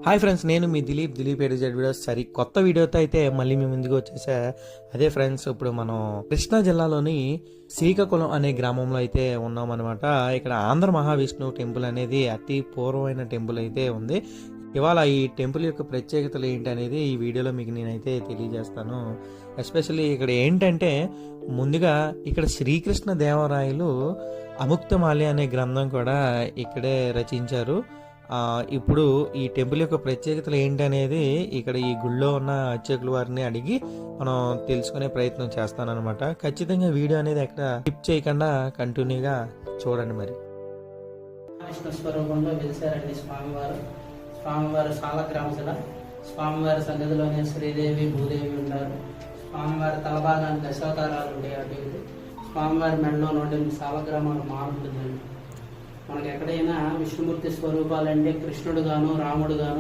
Hi friends, నేను మీ Dilip ఎడిజెడ్ videos కొత్త వీడియోతో అయితే మళ్ళీ మీ ముందుకు వచ్చేసా. అదే ఫ్రెండ్స్, ఇప్పుడు మనం కృష్ణా జిల్లాలోని శ్రీకాకుళం అనే గ్రామంలో అయితే ఉన్నాం అనమాట. ఇక్కడ ఆంధ్ర మహావిష్ణువు టెంపుల్ అనేది అతి పూర్వమైన టెంపుల్ అయితే ఉంది. ఇవాళ ఈ టెంపుల్ యొక్క ప్రత్యేకతలు ఏంటి అనేది ఈ వీడియోలో మీకు నేనైతే తెలియజేస్తాను. ఎస్పెషల్లీ ఇక్కడ ఏంటంటే, ముందుగా ఇక్కడ శ్రీకృష్ణ దేవరాయలు అముక్తమాల్య అనే గ్రంథం కూడా ఇక్కడే రచించారు. ఇప్పుడు ఈ టెంపుల్ యొక్క ప్రత్యేకతలు ఏంటనేది ఇక్కడ ఈ గుళ్ళో ఉన్న అర్చకుల వారిని అడిగి మనం తెలుసుకునే ప్రయత్నం చేస్తానన్నమాట. ఖచ్చితంగా వీడియో అనేది ఎక్కడ స్కిప్ చేయకుండా కంటిన్యూగా చూడండి. మరి విష్ణు స్వరూపంలో వెలిసారండి స్వామివారు సాలగ్రామశిల. స్వామివారి సన్నిధిలోనే శ్రీదేవి భూదేవి ఉంటారు. స్వామివారి తలభాగానికి దశావతారాలు ఉంటాయి. అటు ఇటు స్వామివారి మెడలో నుండి సాలగ్రామాలు మారుతుందండి. మనకి ఎక్కడైనా విష్ణుమూర్తి స్వరూపాలంటే కృష్ణుడు గాను రాముడు గాను